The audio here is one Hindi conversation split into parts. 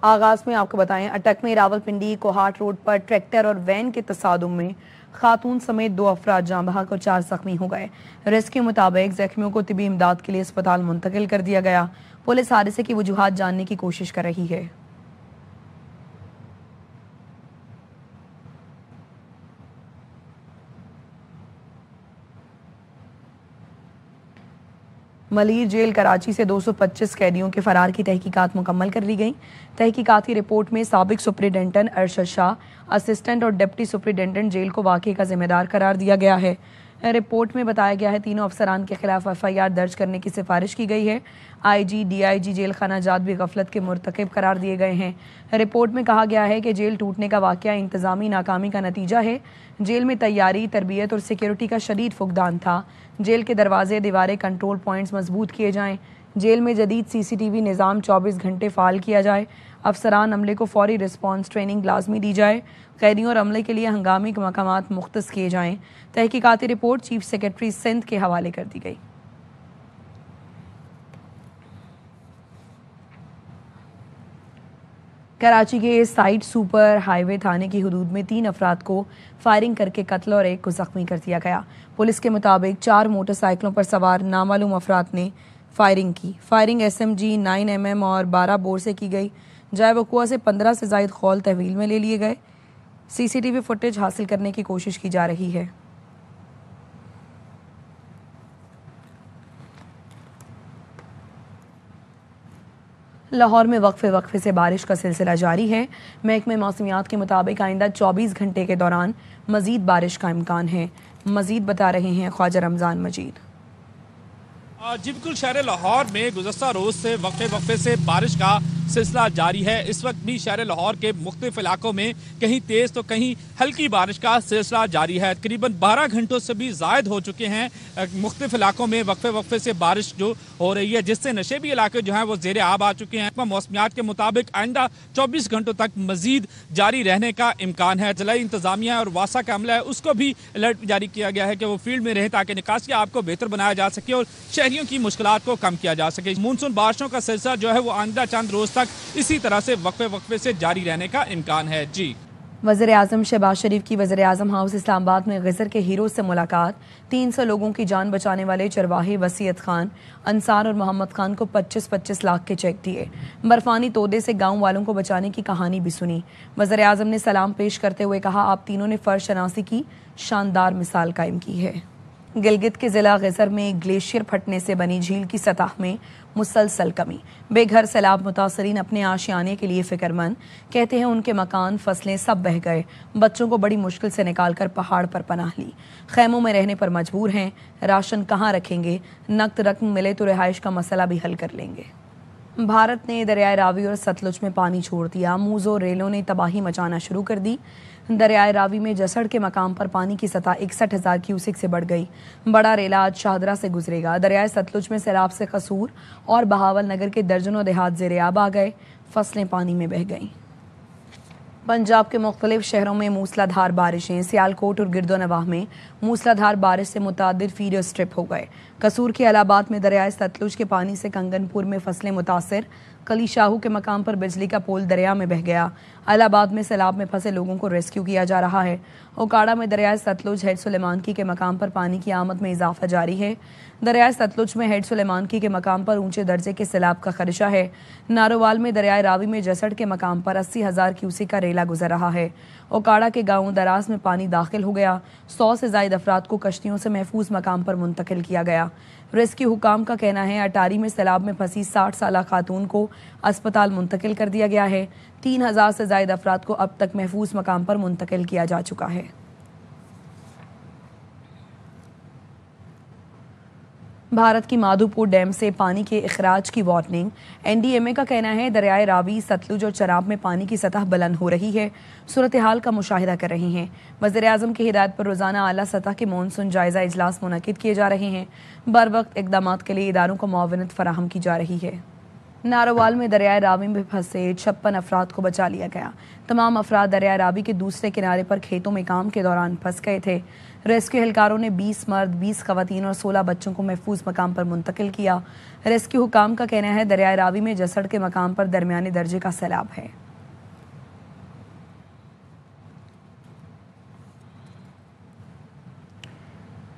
आगाज में आपको बताएं, अटक में रावलपिंडी कोहाट रोड पर ट्रैक्टर और वैन के तसादुम में खातून समेत 2 अफराद जाँ बहक और 4 जख्मी हो गए। रेस्क्यू के मुताबिक जख्मियों को तिबी इमदाद के लिए अस्पताल मुंतकिल कर दिया गया। पुलिस हादसे की वजूहात जानने की कोशिश कर रही है। मलीर जेल कराची से 225 कैदियों के फरार की तहकीकात मुकम्मल कर ली गई। तहकीकाती रिपोर्ट में साबिक सुप्रिटेंडेंट अरशद शाह, असिस्टेंट और डिप्टी सुप्रिटेंडेंट जेल को वाक़े का जिम्मेदार करार दिया गया है। रिपोर्ट में बताया गया है तीनों अफसरान के खिलाफ FIR दर्ज करने की सिफारिश की गई है। IG, DIG जेल खाना जात भी गफलत के मुर्तकिब करार दिए गए हैं। रिपोर्ट में कहा गया है कि जेल टूटने का वाक़या इंतजामी नाकामी का नतीजा है। जेल में तैयारी, तरबियत और सिक्योरिटी का शदीद फुकदान था। जेल के दरवाजे, दीवारें, कंट्रोल पॉइंट्स मजबूत किए जाएं। जेल में जदीद CCTV निज़ाम 24 घंटे फ़ाल किया जाए। अफसरान अमले को फौरी रिस्पॉन्स ट्रेनिंग लाजमी दी जाए। कैदियों और अमले के लिए हंगामी मकामात मुख्तस किए जाएं। तहकीकाती रिपोर्ट चीफ सेक्रेटरी सिंध के हवाले कर दी गई। कराची के साइड सुपर हाईवे थाने की हदूद में 3 अफराद को फायरिंग करके कत्ल और 1 को जख्मी कर दिया गया। पुलिस के मुताबिक 4 मोटरसाइकिलों पर सवार नामालूम अफराद ने फायरिंग की। फायरिंग SMG 9mm और 12 बोर से की गई। जाए वक़ुआ से 15 से ज़ायद खौल तहवील में ले लिए गए। CCTV फुटेज हासिल करने की कोशिश की जा रही है। लाहौर में वक्फे से बारिश का सिलसिला जारी है। महकमे मौसमियात के मुताबिक आइंदा 24 घंटे के दौरान मजीद बारिश का इम्कान है। मजीद बता रहे हैं ख्वाजा रमजान मजीद। जी बिल्कुल, शहर लाहौर में गुज़श्ता रोज़ से वक्फे से बारिश का सिलसिला जारी है। इस वक्त भी शहर लाहौर के मुख्तलिफ इलाकों में कहीं तेज़ तो कहीं हल्की बारिश का सिलसिला जारी है। तकरीबन 12 घंटों से भी ज़ायद हो चुके हैं मुख्तलिफ इलाकों में वक्फे से बारिश जो हो रही है, जिससे नशेबी इलाके जो हैं वो ज़ेरे आब आ चुके हैं। मौसमियात के मुताबिक आइंदा 24 घंटों तक मजीद जारी रहने का इम्कान है। जिला इंतजामिया और वासा का अमला है, उसको भी अलर्ट जारी किया गया है कि वो फील्ड में रहे ताकि निकासी आपको बेहतर बनाया जा सके और शहरियों की मुश्किलात को कम किया जा सके। मानसून बारिशों का सिलसिला जो है वो आइंदा चंद रोज तक इसी तरह से वक्फे से जारी रहने का इम्कान है। जी, वज़ीर आज़म शहबाज शरीफ की वज़ीर आज़म हाउस इस्लामाबाद में गज़र के हीरो से मुलाकात। 300 लोगों की जान बचाने वाले चरवाहे वसीयत खान, अंसार और मोहम्मद खान को 25-25 लाख के चेक दिए। बर्फानी तोदे से गांव वालों को बचाने की कहानी भी सुनी। वज़ीर आज़म ने सलाम पेश करते हुए कहा, आप तीनों ने फ़र्ज शनासी की शानदार मिसाल कायम की है। गिलगित के जिला गज़र में ग्लेशियर फटने से बनी झील की सतह में मुसलसल कमी। बेघर सैलाब मुतासरीन अपने आशियाने के लिए फिक्रमंद। कहते हैं उनके मकान, फसलें सब बह गए। बच्चों को बड़ी मुश्किल से निकालकर पहाड़ पर पनाह ली। खैमों में रहने पर मजबूर हैं। राशन कहाँ रखेंगे? नकद रकम मिले तो रिहाइश का मसला भी हल कर लेंगे। भारत ने दरियाए रावी और सतलुज में पानी छोड़ दिया। मूजो रेलों ने तबाही मचाना शुरू कर दी। दरियाए रावी में जसड़ के मकाम पर पानी की सतह 61,000 क्यूसिक से बढ़ गई। बड़ा रेला आज शाहदरा से गुजरेगा। दरियाए सतलुज में सैलाब से कसूर और बहावल नगर के दर्जनों देहात ज़ेरे आब आ गए। फसलें पानी में बह गईं। पंजाब के मुख्तलिफ शहरों में मूसलाधार बारिशें। सियालकोट और गिरदोनवाह में मूसलाधार बारिश से मुतादिद फीडर स्ट्रिप हो गए। कसूर के इलाहाबाद में दरियाए सतलुज के पानी से कंगनपुर में फसलें मुतासर। कली शाहू के मकाम पर बिजली का पोल दरिया में बह गया। इलाहाबाद में सैलाब में फंसे लोगों को रेस्क्यू किया जा रहा है। ओकाड़ा में दरियाए सतलुज हेड सुलेमानकी के मकाम पर पानी की आमद में इजाफा जारी है। दरियाए सतलुज में हेड सुलेमानकी के मकाम पर ऊंचे दर्जे के सैलाब का खदशा है। नारोवाल में दरियाए रावी में जसड़ के मकाम पर 80,000 क्यूसिक का रेला गुजर रहा है। ओकाड़ा के गाँव दराज में पानी दाखिल हो गया। 100 से ज़ायद अफराद को कश्तियों से महफूज मकाम पर मुंतकिल किया गया। रेस्क्यू हुकाम का कहना है अटारी में सैलाब में फंसी 60 साला खातून को अस्पताल मुंतकिल कर दिया गया है। 3,000 से ज़ायद अफराद को अब तक महफूज मकाम पर मुंतकिल किया जा चुका है। भारत की माधोपुर डैम से पानी के इखराज की वार्निंग। NDMA का कहना है दरियाए रावी, सतलुज और चनाब में पानी की सतह बुलंद हो रही है। सूरत हाल का मुशाहिदा कर रहे हैं। वज़ीर आज़म की हिदायत पर रोज़ाना आला सतह के मॉनसून जायजा इजलास मुनक़िद किए जा रहे हैं। बर वक्त इक़दामात के लिए इदारों को मुआवनत फराहम की जा रही है। नारोवाल में दरियाए रावी में फंसे 56 अफराद को बचा लिया गया। तमाम अफराद दरियाए रावी के दूसरे किनारे पर खेतों में काम के दौरान फंस गए थे। रेस्क्यू एहलकारों ने 20 मर्द, 20 खवातीन और 16 बच्चों को महफूज मकाम पर मुंतकिल किया। रेस्क्यू हुकाम का कहना है दरियाए रावी में जसड़ के मकाम पर दरमियाने दर्जे का सैलाब है।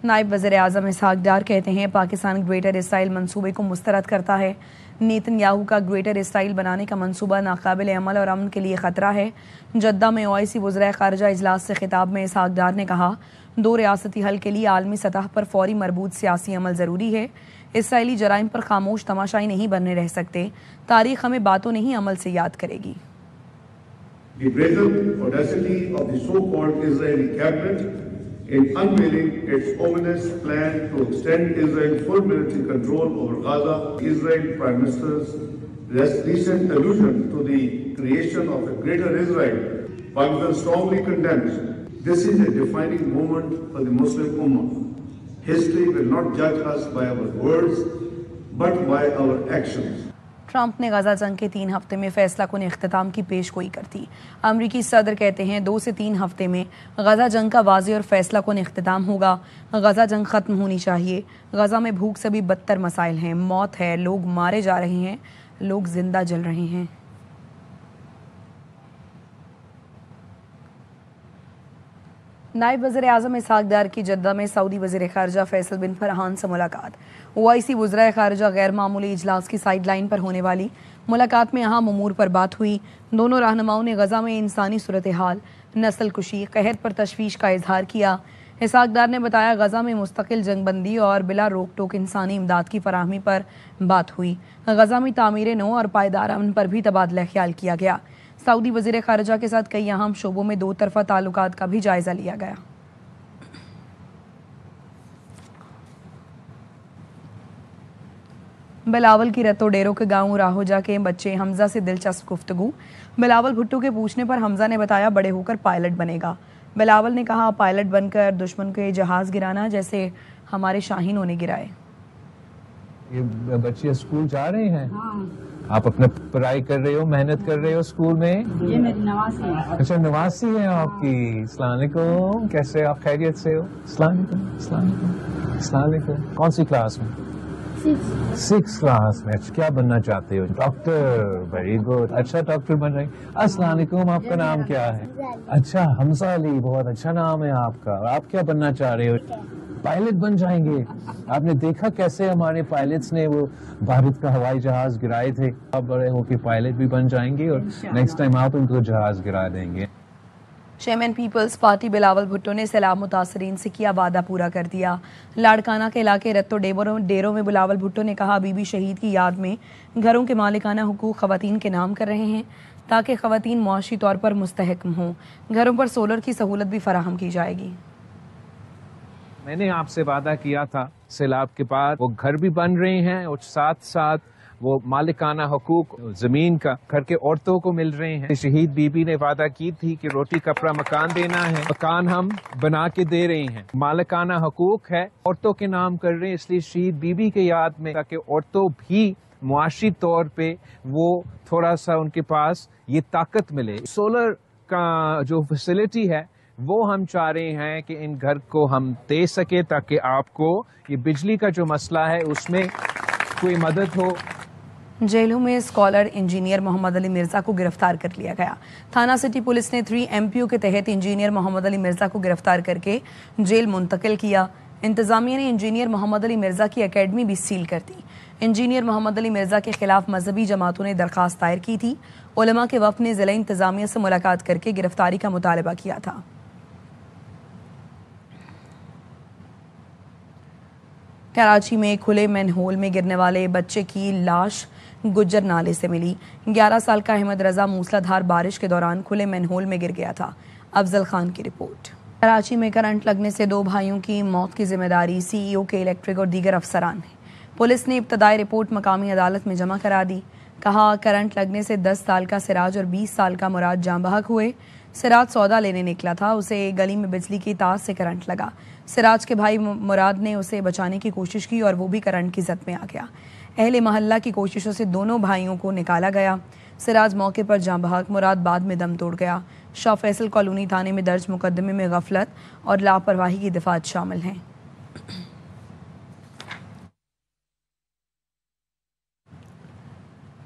नायब वज़ीर आज़म इसहाक डार कहते हैं पाकिस्तान ग्रेटर इसराइल मंसूबे को मुस्तरद करता है। नेतन्याहू का ग्रेटर इसराइल बनाने का मंसूबा नाकाबिल अमल और अमन के लिए खतरा है। जद्दा में ओआईसी वज़ीर ख़ारिजा इजलास से खिताब में इसहाक डार ने कहा, 2 रियासती हल के लिए आलमी सतह पर फौरी मरबूत सियासी अमल ज़रूरी है। इसराइली जराइम पर खामोश तमाशाई नहीं बनने रह सकते। तारीख हमें बातों नहीं अमल से याद करेगी। The brazen audacity of the so-called Israeli cabinet in unveiling its ominous plan to extend Israel's full military control over Gaza. Israel Prime Minister's recent allusion to the creation of a greater Israel, Pakistan strongly condemns. This is a defining moment for the Muslim Ummah. History will not judge us by our words, but by our actions. Trump ने गजा जंग के 3 हफ्ते में फैसला कुन इख्तिताम की पेशगोई कर दी। अमरीकी सदर कहते हैं 2 से 3 हफ्ते में गजा जंग का वाज़ेह और फैसला कुन इख्तिताम होगा। गजा जंग खत्म होनी चाहिए। गजा में भूख से भी बदतर मसाइल हैं, मौत है, लोग मारे जा रहे हैं, लोग जिंदा जल रहे हैं। नायब वज़ीर आज़म इसहाक डार की जद्दा में सऊदी वज़ीर ख़ारिजा फैसल बिन फरहान से मुलाकात। ओआईसी वज़ीर ख़ारिजा गैर मामूली इजलास की साइड लाइन पर होने वाली मुलाकात में अहम उमूर पर बात हुई। दोनों रहनुमाओं ने गजा में इंसानी सूरत हाल, नस्ल कुशी, कहत पर तशवीश का इजहार किया। इसहाक डार ने बताया गजा में मुस्तकिल जंगबंदी और बिला रोक टोक इंसानी इमदाद की फराहमी पर बात हुई। गजा में तामीर नो और पायदार अमन पर भी तबादला ख्याल किया गया। सऊदी वज़ीर ख़ारिजा के साथ कई अहम शोबों में 2 तरफ़ा ताल्लुकात का भी जायजा लिया गया। बिलावल की रत्तो डेरो के गांव राहोजा के बच्चे हमजा से दिलचस्प गुफ्तगू। बिलावल भुट्टो के पूछने पर हमजा ने बताया बड़े होकर पायलट बनेगा। बिलावल ने कहा पायलट बनकर दुश्मन के जहाज गिराना जैसे हमारे शाहीनों ने गिराए। ये बच्चे स्कूल जा रहे हैं? आप अपने पढ़ाई कर रहे हो, मेहनत कर रहे हो स्कूल में? ये मेरी नवासी है। अच्छा, नवासी है आपकी। अस्सलाम वालेकुम, कैसे आप खैरियत से हो? अस्सलाम वालेकुम, अस्सलाम वालेकुम, अस्सलाम वालेकुम। कौन सी क्लास में? 6 क्लास में। क्या बनना चाहते हो? डॉक्टर। वेरी गुड, अच्छा डॉक्टर बन रहे हैं। अस्सलाम वालेकुम, आपका नाम क्या है? अच्छा, हमजा अली, बहुत अच्छा नाम है आपका। आप क्या बनना चाह रहे हो? पायलट बन जाएंगे। आपने देखा कैसे हमारे पायलट्स ने वो भारत का हवाई जहाज गिराए थे। आप बड़े होकर पायलट भी बन जाएंगे और नेक्स्ट टाइम आप उनको जहाज गिरा देंगे। Chairman Peoples Party Bilawal Bhutto ने सैलाब मुतासरीन से किया वादा पूरा कर दिया। लाड़काना के इलाके रत्तो डेरों में बिलावल भुट्टो ने कहा बीबी शहीद की याद में घरों के मालिकाना हुकूक खवातीन के नाम कर रहे हैं ताकि खवातीन मुआशी तौर पर मुस्तहकम हों। घरों पर सोलर की सहूलत भी फराहम की जाएगी। मैंने आपसे वादा किया था सैलाब के बाद वो घर भी बन रहे हैं और साथ साथ वो मालिकाना हुकूक जमीन का घर के औरतों को मिल रहे हैं। शहीद बीबी ने वादा की थी कि रोटी कपड़ा मकान देना है, मकान हम बना के दे रहे हैं। मालिकाना हुकूक है, औरतों के नाम कर रहे हैं, इसलिए शहीद बीबी के याद में ताकि औरतों भी मुआशी तौर पे वो थोड़ा सा उनके पास ये ताकत मिले। सोलर का जो फैसिलिटी है वो हम चाह रहे हैं कि इन घर को हम दे सके ताकि आपको ये बिजली का जो मसला है उसमें कोई मदद हो। जेलों में स्कॉलर इंजीनियर मोहम्मद अली मिर्जा को गिरफ्तार कर लिया गया। थाना सिटी पुलिस ने 3 MPO के तहत इंजीनियर मोहम्मद अली मिर्जा को गिरफ्तार करके जेल मुंतकिल किया। इंतजामिया ने इंजीनियर मोहम्मद अली मिर्जा की एकेडमी भी सील कर दी। इंजीनियर मोहम्मद अली मिर्जा के खिलाफ मजहबी जमातों ने दरखास्त दायर की थी। उलमा के वफ़द ने जिला इंतजामिया से मुलाकात करके गिरफ्तारी का मुतालबा किया था। कराची में खुले मैनहोल में गिरने वाले बच्चे की लाश गुज्जर नाले से मिली। 11 साल का अहमद रजा मूसलाधार बारिश के दौरान खुले मैनहोल में गिर गया था। अफजल खान की रिपोर्ट। कराची में करंट लगने से 2 भाइयों की मौत की जिम्मेदारी CEO के इलेक्ट्रिक और दीगर अफसरान है। पुलिस ने इब्तदाई रिपोर्ट मकामी अदालत में जमा करा दी। कहा करंट लगने से 10 साल का सिराज और 20 साल का मुराद जाँ बहक हुए। सिराज सौदा लेने निकला था, उसे गली में बिजली की तार से करंट लगा। सिराज के भाई मुराद ने उसे बचाने की कोशिश की और वो भी करंट की जद में आ गया। अहले महल्ला की कोशिशों से दोनों भाइयों को निकाला गया। सिराज मौके पर जाँ बहक, मुराद बाद में दम तोड़ गया। शाह फैसल कॉलोनी थाने में दर्ज मुकदमे में गफलत और लापरवाही की दफात शामिल हैं।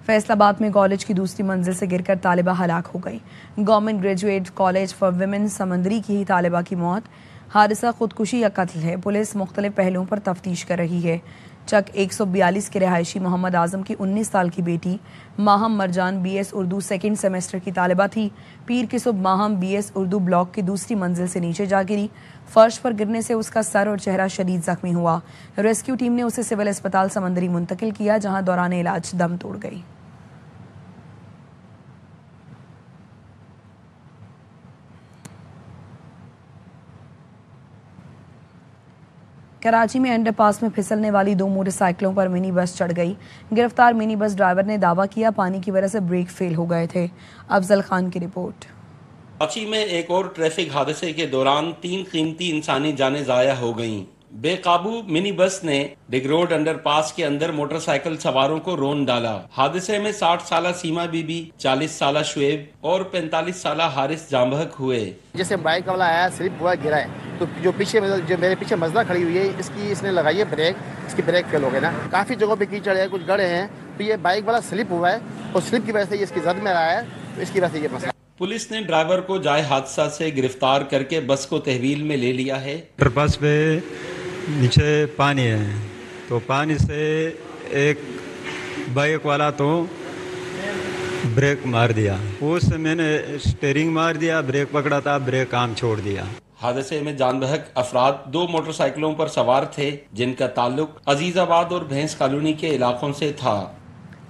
फैसलाबाद में कॉलेज की दूसरी मंजिल से गिरकर तालिबा हलाक हो गई। Government graduate college for women समंदरी की ही तालिबा की मौत। हादसा खुदकुशी या कत्ल है, पुलिस मुख्तलिफ पहलुओं पर तफ्तीश कर रही है। चक 142 के रिहायशी मोहम्मद आजम की 19 साल की बेटी Maham Marjan BS Urdu second semester की तालिबा थी। पीर की सुबह माहम BS उर्दू ब्लॉक की दूसरी मंजिल से नीचे जा गिरी। फर्श पर गिरने से उसका सर और चेहरा शदीद जख्मी हुआ। रेस्क्यू टीम ने उसे सिविल अस्पताल समंदरी मुंतकिल किया, जहां दौरान इलाज दम तोड़ गई। कराची में अंडरपास में फिसलने वाली 2 मोटरसाइकिलों पर मिनी बस चढ़ गई। गिरफ्तार मिनी बस ड्राइवर ने दावा किया पानी की वजह से ब्रेक फेल हो गए थे। अफजल खान की रिपोर्ट। कराची में एक और ट्रैफिक हादसे के दौरान 3 कीमती इंसानी जानें जाया हो गईं। बेकाबू मिनी बस ने डिग रोड अंडरपास के अंदर मोटरसाइकिल सवारों को रोन डाला। हादसे में 60 साला सीमा बीबी, 40 साला शुएब और 45 साला हारिस जाँ बहक हुए। जैसे बाइक वाला आया, स्लिप हुआ, गिरा है, तो जो मेरे पीछे मजदा खड़ी हुई है, इसने लगाई है ब्रेक, इसकी ब्रेक फेल हो गई ना। काफी जगहों पे कीचड़ है, कुछ गड्ढे हैं, तो ये बाइक वाला स्लिप हुआ है और स्लिप की वजह से इसकी जद में आया है, तो इसकी वजह से ये मसला। पुलिस ने ड्राइवर को जाए हादसा से गिरफ्तार करके बस को तहवील में ले लिया है। बस पे नीचे पानी है, तो पानी से एक बाइक वाला तो ब्रेक मार दिया, उससे मैंने स्टीयरिंग मार दिया, ब्रेक पकड़ा था, ब्रेक काम छोड़ दिया। हादसे में जान बहक अफराद 2 मोटरसाइकिलों पर सवार थे, जिनका ताल्लुक अजीजाबाद और भैंस कॉलोनी के इलाकों से था।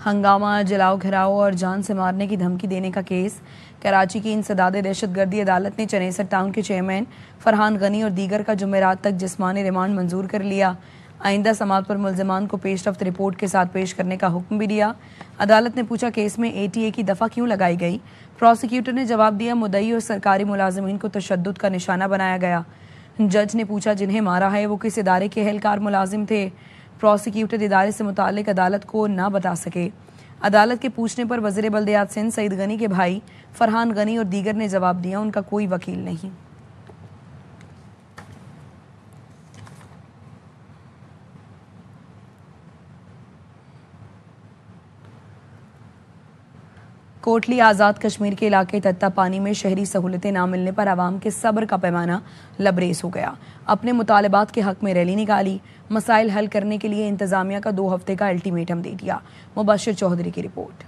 हंगामा, जलाओ घिराओ और जान से मारने की धमकी देने का केस। कराची की इंसदादे दहशतगर्दी अदालत ने चनेसर टाउन के चेयरमैन फरहान गनी और दीगर का जुमेरात तक जिस्मानी रिमांड मंजूर कर लिया। आइंदा समाअत पर मुल्जिमान को पेशरफ्त रिपोर्ट के साथ पेश करने का हुक्म भी दिया। अदालत ने पूछा केस में ATA की दफ़ा क्यों लगाई गई। प्रोसिक्यूटर ने जवाब दिया मुद्दई और सरकारी मुलाजमीन को तशद्दुद का निशाना बनाया गया। जज ने पूछा जिन्हें मारा है वो किस इदारे के एहलकार मुलाजिम थे। प्रोसिक्यूटर इदारे से मुताल्लिक अदालत को ना बता सके। अदालत के पूछने पर वज़ीर बल्दियात सिंध सईद गनी के भाई फरहान गनी और दीगर ने जवाब दिया उनका कोई वकील नहीं। कोटली आज़ाद कश्मीर के इलाके तत्ता पानी में शहरी सहूलतें ना मिलने पर आवाम के सब्र का पैमाना लबरेज हो गया। अपने मुतालबात के हक में रैली निकाली। मसाइल हल करने के लिए इंतजामिया का 2 हफ्ते का अल्टीमेटम दे दिया। मुबशिर चौधरी की रिपोर्ट।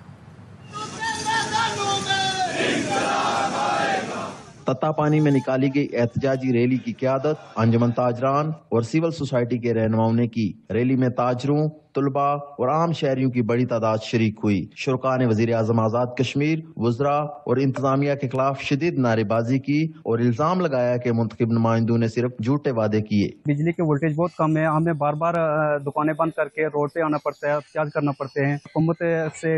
तत्ता पानी में निकाली गई एहतजाजी रैली की क़यादत अंजुमन ताजरान और सिविल सोसाइटी के रहनुमाओं ने की। रैली में ताजरों, तुलबा और आम शहरियों की बड़ी तादाद शरीक हुई। शुरका ने वज़ीर आज़म आज़ाद कश्मीर, वज़रा और इंतजामिया के खिलाफ शदीद नारेबाजी की और इल्जाम लगाया कि मुंतखब नुमाइंदों ने सिर्फ झूठे वादे किए। बिजली के वोल्टेज बहुत कम है, हमें बार बार दुकानें बंद करके रोड पे आना पड़ता है, एहतियात करना पड़ते हैं। हुकूमत से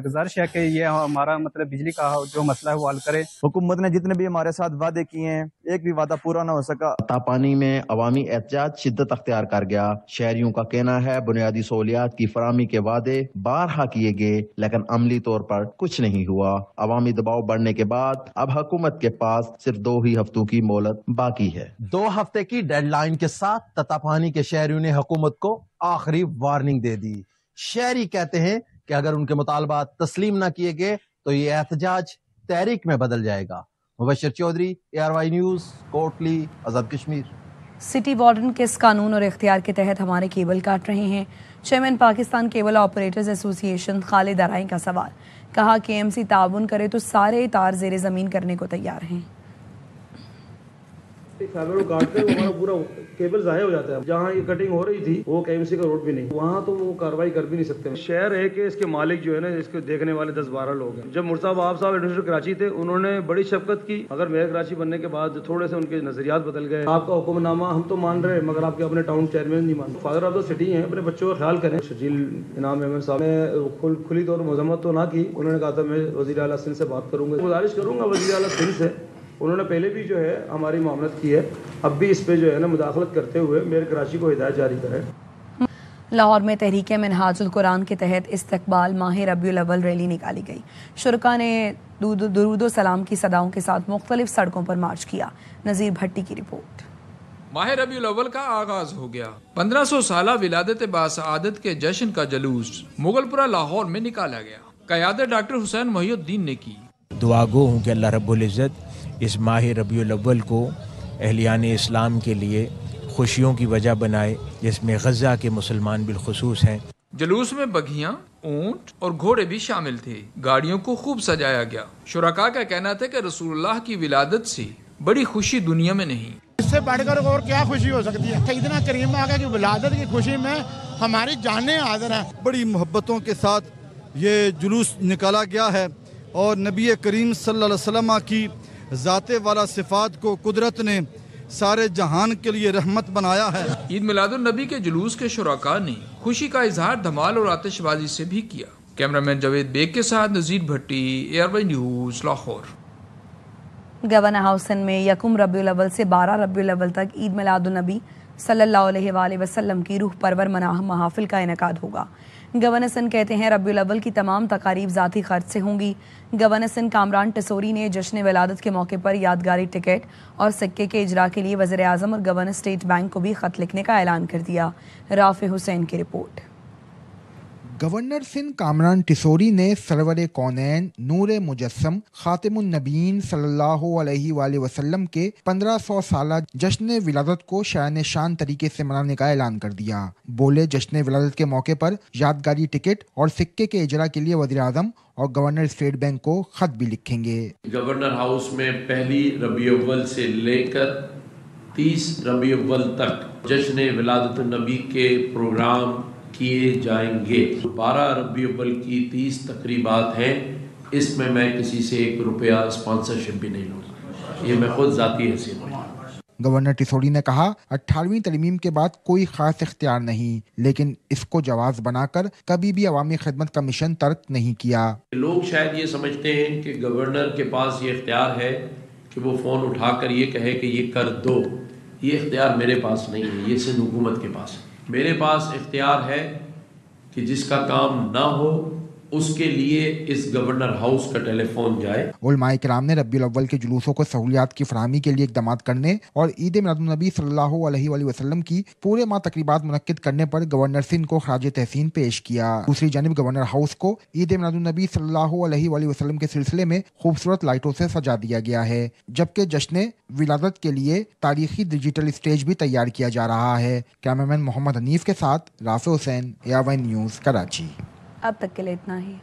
गुजारिश है कि ये हमारा बिजली का जो मसला है वो हल करे। हुकूमत ने जितने भी हमारे साथ वादे किए हैं, एक भी वादा पूरा न हो सका। तत्ता पानी में अवामी एहतजाज शिद्दत अख्तियार कर गया। शहरियों का कहना है बुनियादी सहूलियात की फराहमी के वादे बारहा किए गए, लेकिन अमली तौर पर कुछ नहीं हुआ। अवामी दबाव बढ़ने के बाद अब हुकूमत के पास सिर्फ 2 ही हफ्तों की मोहलत बाकी है। 2 हफ्ते की डेडलाइन के साथ तत्तापानी के शहरियों ने हुकूमत को आखिरी वार्निंग दे दी। शहरी कहते हैं कि अगर उनके मुतालबात तस्लीम न किए गए तो ये एहतजाज तहरीक में बदल जाएगा। मुबशिर चौधरी, ARY न्यूज, कोटली, आजाद कश्मीर। सिटी वार्डन किस कानून और इख्तियार के तहत हमारे केबल काट रहे हैं? Chairman Pakistan cable operators association Khalid Arai का सवाल। कहा KMC ताउन करे तो सारे तार जेरे जमीन करने को तैयार हैं। फाइबर को काटते हमारा पूरा केबल ज़ाया हो जाता है। जहाँ ये कटिंग हो रही थी वो KMC का रोड भी नहीं, वहाँ तो वो कार्रवाई कर भी नहीं सकते। शहर है कि इसके मालिक जो है ना, इसको देखने वाले 10-12 लोग हैं। जब मुर्ताब आप साहब एडमिनिस्ट्रेटर कराची थे, उन्होंने बड़ी शफकत की, मगर मेयर कराची बनने के बाद थोड़े से उनके नजरियात बदल गए। आपका हुक्मनामा हम तो मान रहे, मगर आपके अपने टाउन चेयरमैन नहीं मान। फादर ऑफ द सिटी है, अपने बच्चों का ख्याल करें। शजील इनाम अहमद साहब ने खुली तौर मजम्मत तो ना की, उन्होंने कहा था मैं वज़ीर आला सिंध से बात करूंगा। गुजारिश करूंगा वज़ीर आला सिंध से, उन्होंने पहले भी जो है हमारी मामलत की है, अब भी इस पे जो है ना मुदाखलत करते हुए मेयर कराची को हिदायत जारी करें। लाहौर में तहरीक मिनहाजुल कुरान के तहत इस्तकबाल माह रबीउल अव्वल रैली निकाली गई। शुरका ने दुरूद सलाम की सदाओं के साथ मुख्तलिफ सड़कों पर मार्च किया। नज़ीर भट्टी की रिपोर्ट। माह रबीउल अव्वल का आगाज हो गया। 1500 साला विलादत बासआदत के जश्न का जुलूस मुगलपुरा लाहौर में निकाला गया। क़यादत डॉक्टर हुसैन मोहिउद्दीन ने की। दुआ गो हूँ कि अल्लाह रब्बुल इज़्ज़त इस माह रबीउल अव्वल को अहलियान इस्लाम के लिए खुशियों की वजह बनाए, जिसमें गज़ा के मुसलमान बिलखुसूस हैं। जुलूस में बघियां, ऊंट और घोड़े भी शामिल थे। गाड़ियों को खूब सजाया गया। शुरका का कहना था कि रसूलुल्लाह की विलादत से बड़ी खुशी दुनिया में नहीं। इससे बढ़कर और क्या खुशी हो सकती है। सैयदना करीम आका की विलादत की खुशी में हमारी जानें हाज़िर हैं। बड़ी मोहब्बतों के साथ ये जुलूस निकाला गया है और नबी करीम सल्लल्लाहु अलैहि वसल्लम की ज़ाते वाला सिफात को कुदरत ने सारे जहान के लिए रहमत बनाया है। ईद मिलादुन नबी के जुलूस के शुरका ने खुशी का इजहार धमाल और आतिशबाजी से भी किया। कैमरामैन जावेद बेग के साथ नज़ीर भट्टी, एयरवाई न्यूज़, लाहौर। गवर्नर हाउसन में यकुम रबीउल अव्वल से 12 रबीउल अव्वल तक ईद मिलादुन नबी सल्लल्लाहु अलैहि वसल्लम की रूह परवर महाफिल का इनेकाद होगा। गवर्नर सिंध कहते हैं रबीउल अव्वल की तमाम तकारीब ज़ाती खर्च से होंगी। गवर्नर सिंध कामरान टिसोरी ने जश्न विलादत के मौके पर यादगारी टिकट और सिक्के के इजरा के लिए वज़ीर आज़म और गवर्नर स्टेट बैंक को भी खत लिखने का ऐलान कर दिया। राफे हुसैन की रिपोर्ट। गवर्नर सिंध कामरान टिसोरी ने सरवर कौनैन नूर मुजस्सम खातिमुन नबीन सल्लल्लाहु अलैहि वसल्लम के 1500 साला जश्न विलादत को शान शान तरीके से मनाने का ऐलान कर दिया। बोले जश्न विलादत के मौके पर यादगारी टिकट और सिक्के के इजरा के लिए वज़ीर आज़म और गवर्नर स्टेट बैंक को खत भी लिखेंगे। गवर्नर हाउस में पहली रबीउल अव्वल से लेकर 30 रबीउल अव्वल तक जश्न विलादत नबी के प्रोग्राम किए जाएंगे। 12 रबीउल अव्वल की 30 तकरीबात हैं। इसमें मैं किसी से 1 रुपया स्पॉन्सरशिप भी नहीं लूँगा। ये मैं खुद ज़ाती हैसियत में। गवर्नर टिसोरी ने कहा 18वीं तरमीम के बाद कोई खास इख्तियार नहीं, लेकिन इसको जवाब बनाकर कभी भी अवामी खिदमत का मिशन तर्क नहीं किया। लोग शायद ये समझते हैं कि गवर्नर के पास ये इख्तियार है कि वो फ़ोन उठाकर ये कहे कि ये कर दो। ये इख्तियार मेरे पास नहीं है, ये सिंध हुकूमत के पास है। मेरे पास इख्तियार है कि जिसका काम ना हो उसके लिए इस गवर्नर हाउस का टेलीफोन जाए। उलमाए किराम ने रबीउल अव्वल के जुलूसों को सहूलियात की फराहमी के लिए इक़दाम करने और ईद मिलादुन नबी सल्लल्लाहु अलैहि वसल्लम की पूरे माह तकरीबात मुनक्किद करने पर गवर्नर सिंध को खराज तहसीन पेश किया। दूसरी जानिब गवर्नर हाउस को ईद मिलादुन नबी सल्लल्लाहु अलैहि वसल्लम के सिलसिले में खूबसूरत लाइटों से सजा दिया गया है, जबकि जश्न विलादत के लिए तारीखी डिजिटल स्टेज भी तैयार किया जा रहा है। कैमरामैन मोहम्मद हनीफ के साथ Rafe Hussain, ARY news, Karachi. अब तक के लिए इतना ही।